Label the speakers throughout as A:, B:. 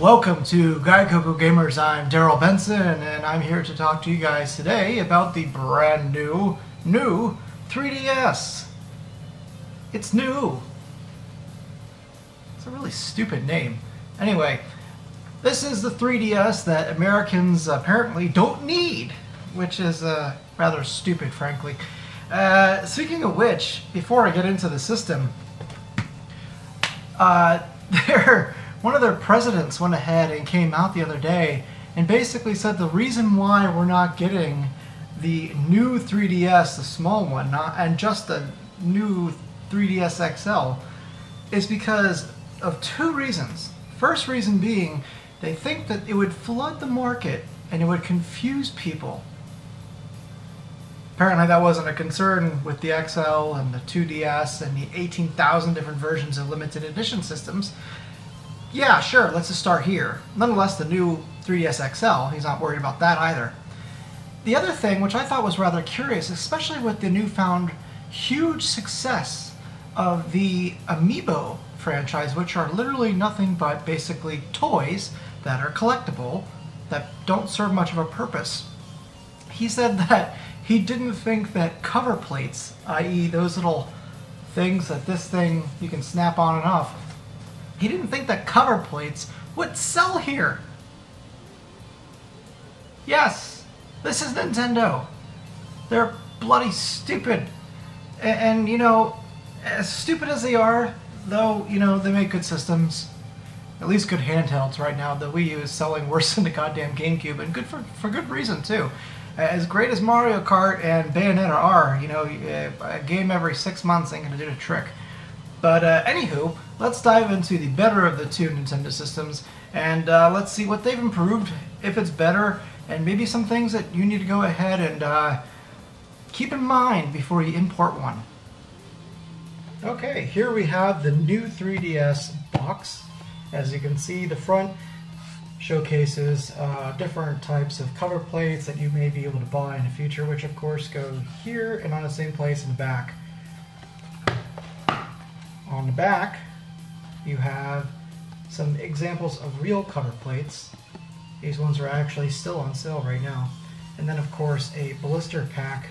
A: Welcome to Gaikoku Gamers. I'm Darryl Benson, and I'm here to talk to you guys today about the brand new 3DS. It's new. It's a really stupid name. Anyway, this is the 3DS that Americans apparently don't need, which is rather stupid, frankly. Speaking of which, before I get into the system, one of their presidents went ahead and came out the other day and basically said the reason why we're not getting the new 3DS, the small one, and just the new 3DS XL, is because of two reasons. First reason being, they think that it would flood the market and it would confuse people. Apparently that wasn't a concern with the XL and the 2DS and the 18,000 different versions of limited edition systems. Yeah, sure, let's just start here. Nonetheless, the new 3DS XL, he's not worried about that either. The other thing, which I thought was rather curious, especially with the newfound huge success of the Amiibo franchise, which are literally nothing but basically toys that are collectible, that don't serve much of a purpose. He said that he didn't think that cover plates, i.e. those little things that this thing you can snap on and off, he didn't think that cover plates would sell here. Yes, this is Nintendo. They're bloody stupid. And you know, as stupid as they are, though, you know, they make good systems. At least good handhelds right now. The Wii U is selling worse than the goddamn GameCube, and good for good reason, too. As great as Mario Kart and Bayonetta are, you know, a game every 6 months ain't gonna do the trick. But anywho, let's dive into the better of the two Nintendo systems, and let's see what they've improved, if it's better, and maybe some things that you need to go ahead and keep in mind before you import one. Okay, here we have the new 3DS box. As you can see, the front showcases different types of cover plates that you may be able to buy in the future, which of course go here and on the same place in the back. On the back, you have some examples of real cover plates. These ones are actually still on sale right now. And then of course a blister pack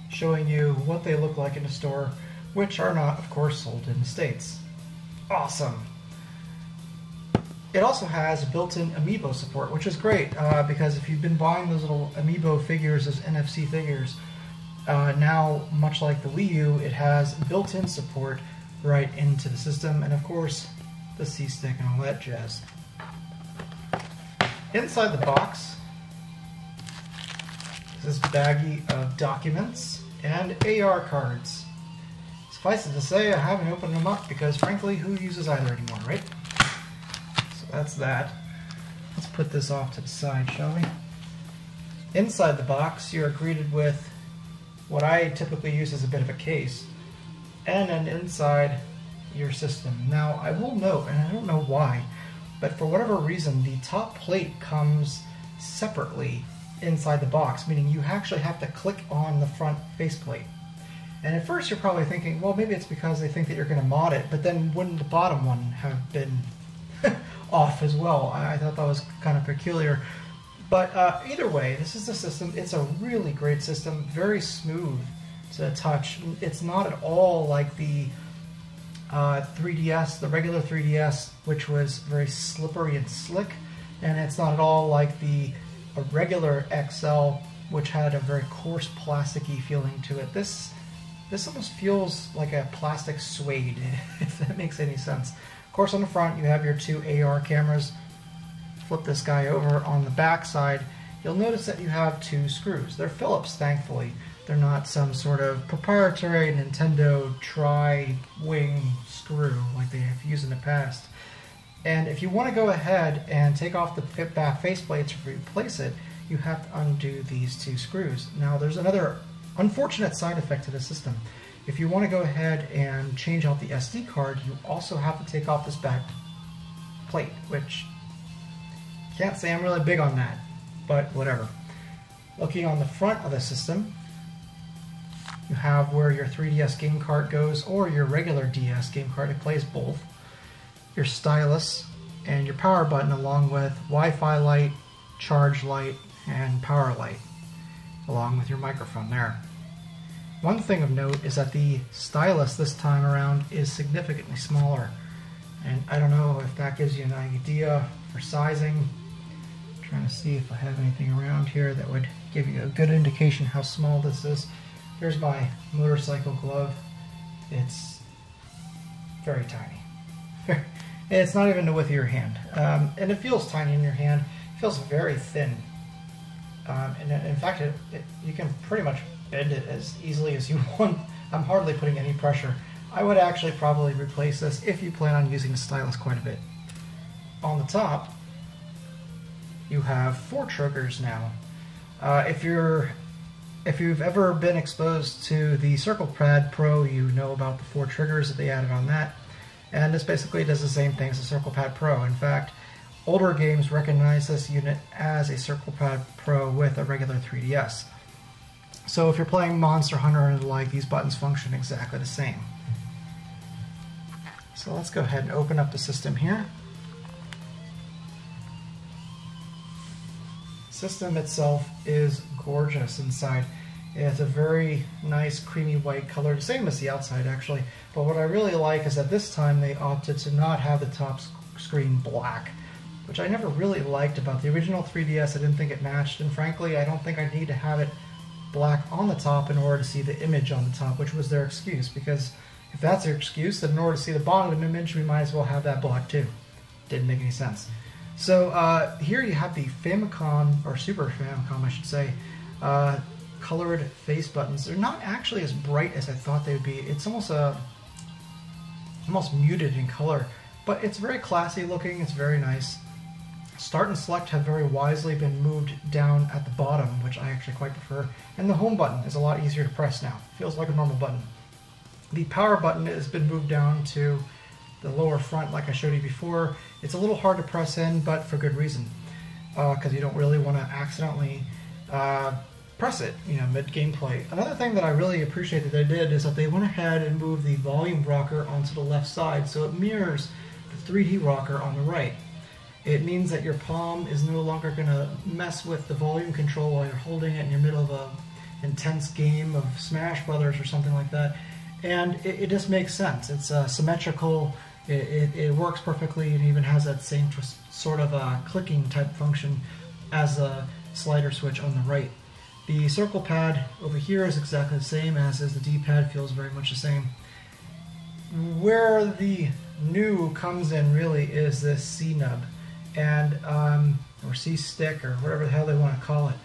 A: showing you what they look like in the store, which are not of course sold in the States. Awesome! It also has built-in Amiibo support, which is great because if you've been buying those little Amiibo figures, those NFC figures, now much like the Wii U, it has built-in support right into the system, and of course the C-stick and all that jazz. Inside the box is this baggie of documents and AR cards. Suffice it to say, I haven't opened them up because frankly, who uses either anymore, right? So that's that. Let's put this off to the side, shall we? Inside the box, you are greeted with what I typically use as a bit of a case, and then inside your system. Now I will note, and I don't know why, but for whatever reason the top plate comes separately inside the box, meaning you actually have to click on the front faceplate. And at first you're probably thinking, well, maybe it's because they think that you're going to mod it, but then wouldn't the bottom one have been off as well? I thought that was kind of peculiar. But either way, this is the system. It's a really great system, very smooth to touch. It's not at all like the 3DS, the regular 3DS, which was very slippery and slick, and it's not at all like the regular XL, which had a very coarse, plasticky feeling to it. This almost feels like a plastic suede, if that makes any sense. Of course, on the front, you have your two AR cameras. Flip this guy over. On the back side, you'll notice that you have two screws. They're Phillips, thankfully. They're not some sort of proprietary Nintendo tri-wing screw like they have used in the past. And if you want to go ahead and take off the back faceplates or replace it, you have to undo these two screws. Now there's another unfortunate side effect to the system. If you want to go ahead and change out the SD card, you also have to take off this back plate, which can't say I'm really big on that, but whatever. Looking on the front of the system, you have where your 3DS game cart goes, or your regular DS game cart. It plays both. Your stylus, and your power button along with Wi-Fi light, charge light, and power light, along with your microphone there. One thing of note is that the stylus this time around is significantly smaller, and I don't know if that gives you an idea for sizing. I'm trying to see if I have anything around here that would give you a good indication how small this is. Here's my motorcycle glove. It's very tiny. It's not even the width of your hand, and it feels tiny in your hand. It feels very thin, and in fact you can pretty much bend it as easily as you want. I'm hardly putting any pressure. I would actually probably replace this if you plan on using the stylus quite a bit. On the top you have 4 triggers now. If you've ever been exposed to the Circle Pad Pro, you know about the 4 triggers that they added on that. And this basically does the same thing as the Circle Pad Pro. In fact, older games recognize this unit as a Circle Pad Pro with a regular 3DS. So if you're playing Monster Hunter and the like, these buttons function exactly the same. So let's go ahead and open up the system here. The system itself is gorgeous inside. It's a very nice creamy white color, the same as the outside actually. But what I really like is that this time they opted to not have the top screen black, which I never really liked about the original 3DS. I didn't think it matched, and frankly I don't think I need to have it black on the top in order to see the image on the top, which was their excuse, because if that's their excuse, then in order to see the bottom image we might as well have that black too. Didn't make any sense. So here you have the Famicom, or Super Famicom I should say, colored face buttons. They're not actually as bright as I thought they would be. It's almost muted in color, but it's very classy looking. It's very nice. Start and select have very wisely been moved down at the bottom, which I actually quite prefer. And the home button is a lot easier to press now. Feels like a normal button. The power button has been moved down to the lower front like I showed you before. It's a little hard to press in, but for good reason, because you don't really want to accidentally press it, mid-gameplay. Another thing that I really appreciate that they did is that they went ahead and moved the volume rocker onto the left side, so it mirrors the 3D rocker on the right. It means that your palm is no longer going to mess with the volume control while you're holding it in your middle of an intense game of Smash Brothers or something like that. And it just makes sense. It's symmetrical, it works perfectly, and even has that same sort of clicking type function as a slider switch on the right. The circle pad over here is exactly the same as the D-pad, feels very much the same. Where the new comes in really is this C-nub, and or C-stick, or whatever the hell they want to call it.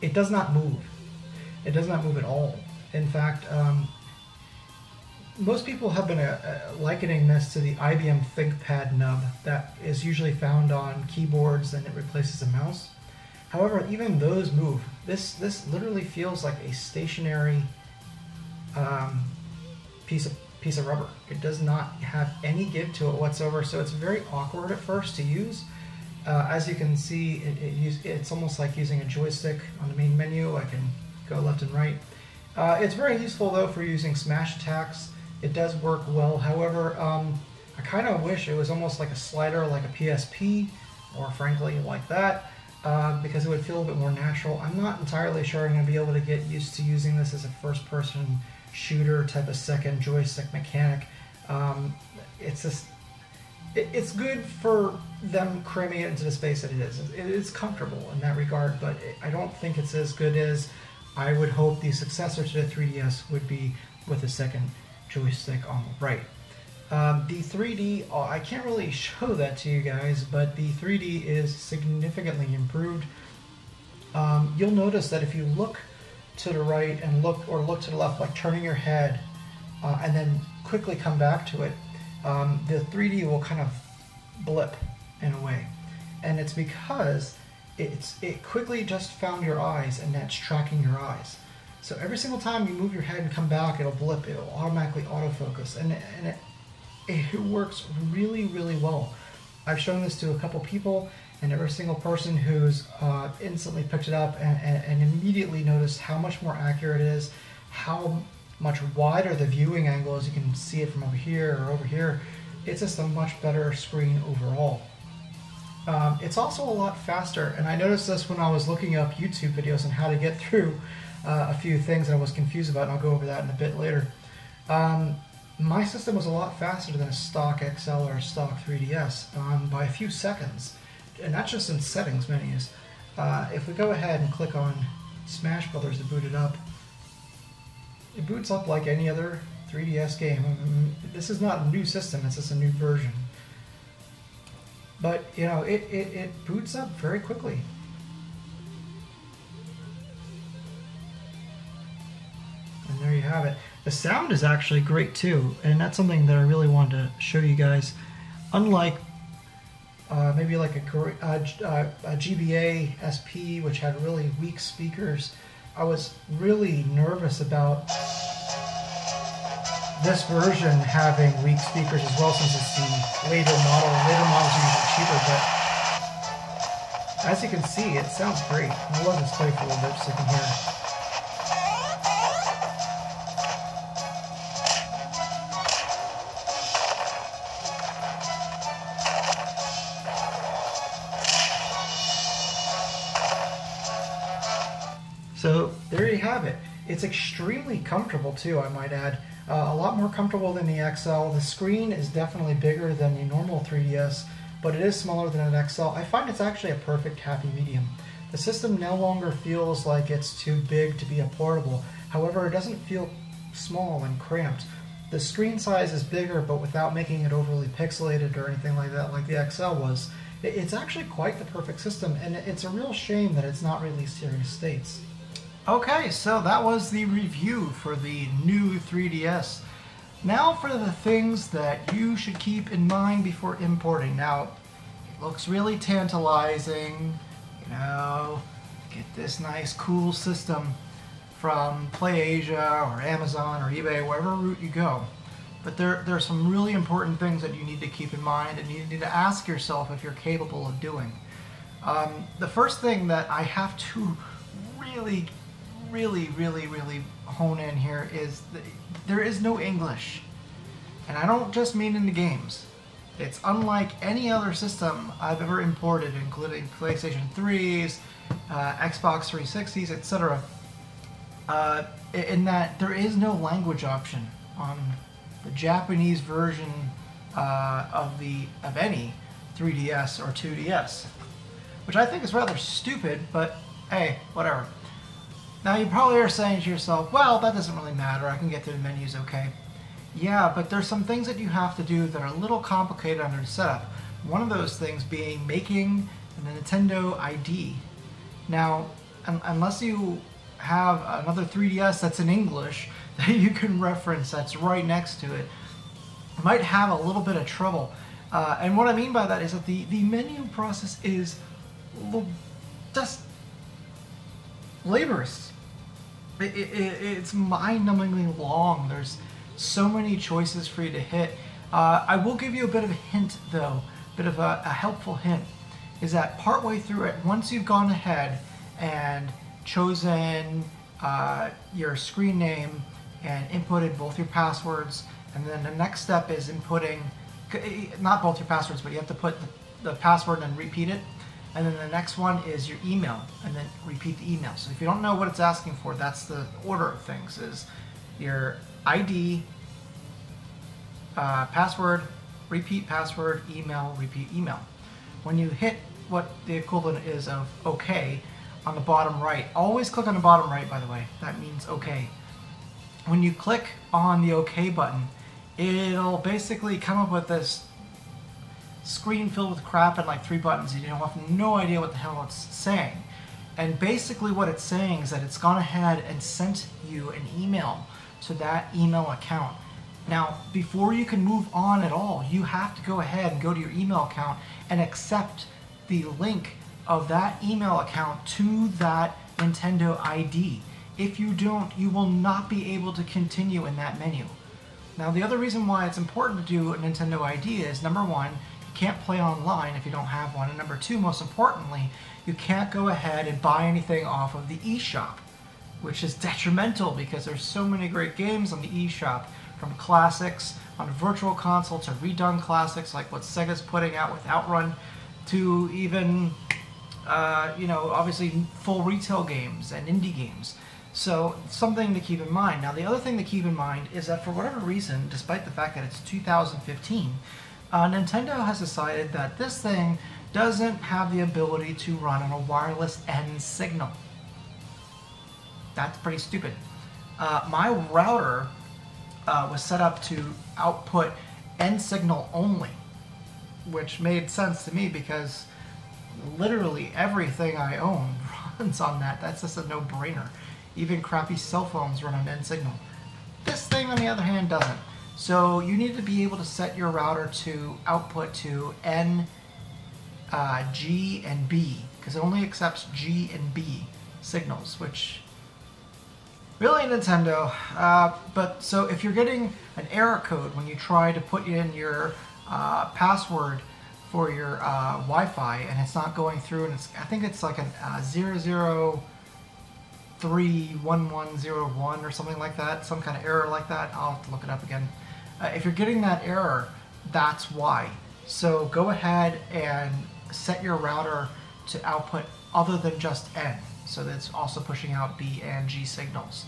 A: It does not move. It does not move at all. In fact, most people have been likening this to the IBM ThinkPad nub that is usually found on keyboards and it replaces a mouse. However, even those move. This literally feels like a stationary piece of rubber. It does not have any give to it whatsoever, so it's very awkward at first to use. As you can see, it's almost like using a joystick on the main menu. I can go left and right. It's very useful though for using smash attacks. It does work well. However, I kind of wish it was almost like a slider, like a PSP, or frankly like that, because it would feel a bit more natural. I'm not entirely sure I'm going to be able to get used to using this as a first-person shooter type of second joystick mechanic. It's good for them cramming it into the space that it is. It is comfortable in that regard, but I don't think it's as good as I would hope the successor to the 3DS would be with a second joystick on the right. The 3D, I can't really show that to you guys, but the 3D is significantly improved. You'll notice that if you look to the right and look to the left, like turning your head and then quickly come back to it, the 3D will kind of blip in a way, and it's because it quickly just found your eyes and that's tracking your eyes. So every single time you move your head and come back, it'll blip, it'll automatically autofocus, and it works really, really well. I've shown this to a couple people, and every single person who's instantly picked it up and immediately noticed how much more accurate it is, how much wider the viewing angle is. You can see it from over here or over here. it's just a much better screen overall. It's also a lot faster, and I noticed this when I was looking up YouTube videos on how to get through a few things I was confused about, and I'll go over that in a bit later. My system was a lot faster than a stock XL or a stock 3DS by a few seconds, and that's just in settings menus. If we go ahead and click on Smash Brothers to boot it boots up like any other 3DS game. This is not a new system, it's just a new version. But, you know, it boots up very quickly. And there you have it. The sound is actually great too, and that's something that I really wanted to show you guys. Unlike maybe like a GBA SP, which had really weak speakers, I was really nervous about this version having weak speakers as well, since it's the later model. Later models are usually cheaper, but as you can see, it sounds great. I'll let this play for a little bit so you can hear it. So there you have it. It's extremely comfortable too, I might add. A lot more comfortable than the XL. The screen is definitely bigger than the normal 3DS, but it is smaller than an XL. I find it's actually a perfect happy medium. The system no longer feels like it's too big to be a portable. However, it doesn't feel small and cramped. The screen size is bigger, but without making it overly pixelated or anything like that, like the XL was. It's actually quite the perfect system, and it's a real shame that it's not released here in the States. Okay, so that was the review for the new 3DS. Now for the things that you should keep in mind before importing. Now, it looks really tantalizing, you know, get this nice cool system from PlayAsia or Amazon or eBay, wherever route you go. But there are some really important things that you need to keep in mind and you need to ask yourself if you're capable of doing. The first thing that I have to really hone in here is that there is no English. And I don't just mean in the games. It's unlike any other system I've ever imported, including PlayStation 3s, Xbox 360s, etc. In that there is no language option on the Japanese version of any 3DS or 2DS, which I think is rather stupid, but hey, whatever. Now you probably are saying to yourself, well, that doesn't really matter, I can get to the menus okay. Yeah, but there's some things that you have to do that are a little complicated under the setup. One of those things being making a Nintendo ID. Now, unless you have another 3DS that's in English that you can reference that's right next to it, you might have a little bit of trouble. And what I mean by that is that the menu process is just laborious. It's mind-numbingly long. There's so many choices for you to hit. I will give you a bit of a hint though, a bit of a helpful hint, is that partway through it, once you've gone ahead and chosen your screen name and inputted both your passwords, and then the next step is inputting, not both your passwords, but you have to put the password and then repeat it. And then the next one is your email, and then repeat the email. So if you don't know what it's asking for, that's the order of things, is your ID, password, email, repeat email. When you hit what the equivalent is of OK on the bottom right, always click on the bottom right, by the way, that means OK. When you click on the OK button, it'll basically come up with this screen filled with crap and like 3 buttons, and you have no idea what the hell it's saying. And basically what it's saying is that it's gone ahead and sent you an email to that email account. Now, before you can move on at all, you have to go ahead and go to your email account and accept the link of that email account to that Nintendo ID. If you don't, you will not be able to continue in that menu. Now, the other reason why it's important to do a Nintendo ID is, number one, you can't play online if you don't have one, and number two, most importantly, you can't go ahead and buy anything off of the eShop, which is detrimental because there's so many great games on the eShop from classics on virtual console to redone classics like what Sega's putting out with Outrun, to even, you know, obviously full retail games and indie games. So something to keep in mind. Now the other thing to keep in mind is that for whatever reason, despite the fact that it's 2015, Nintendo has decided that this thing doesn't have the ability to run on a wireless N signal. That's pretty stupid. My router was set up to output N signal only, which made sense to me because literally everything I own runs on that. That's just a no-brainer. Even crappy cell phones run on N signal. This thing, on the other hand, doesn't. So you need to be able to set your router to output to N, G, and B, because it only accepts G and B signals, which really Nintendo. But so if you're getting an error code when you try to put in your password for your Wi-Fi and it's not going through, and I think it's like an 0031101 or something like that, some kind of error like that. I'll have to look it up again. If you're getting that error, that's why. So go ahead and set your router to output other than just N, so that it's also pushing out B and G signals.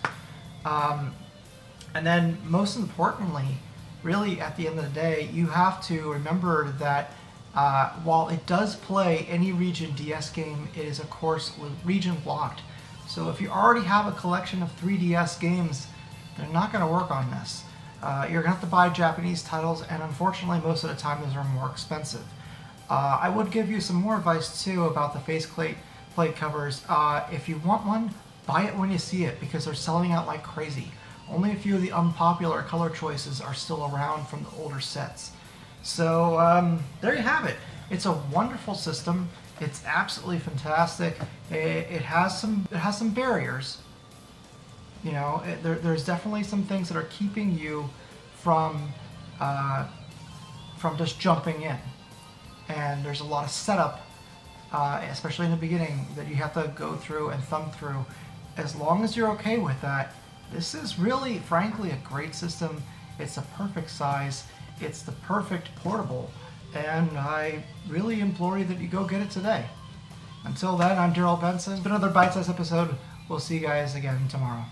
A: And then most importantly, really at the end of the day, you have to remember that while it does play any region DS game, it is of course region locked. So if you already have a collection of 3DS games, they're not going to work on this. You're going to have to buy Japanese titles, and unfortunately most of the time those are more expensive. I would give you some more advice too about the faceplate covers. If you want one, buy it when you see it, because they're selling out like crazy. Only a few of the unpopular color choices are still around from the older sets. So there you have it. It's a wonderful system. It's absolutely fantastic. It has some barriers. You know, there's definitely some things that are keeping you from just jumping in. And there's a lot of setup, especially in the beginning, that you have to go through and thumb through. As long as you're okay with that, this is really, frankly, a great system. It's a perfect size. It's the perfect portable. And I really implore you that you go get it today. Until then, I'm Darryl Benson. It's been another Bite-Sized episode. We'll see you guys again tomorrow.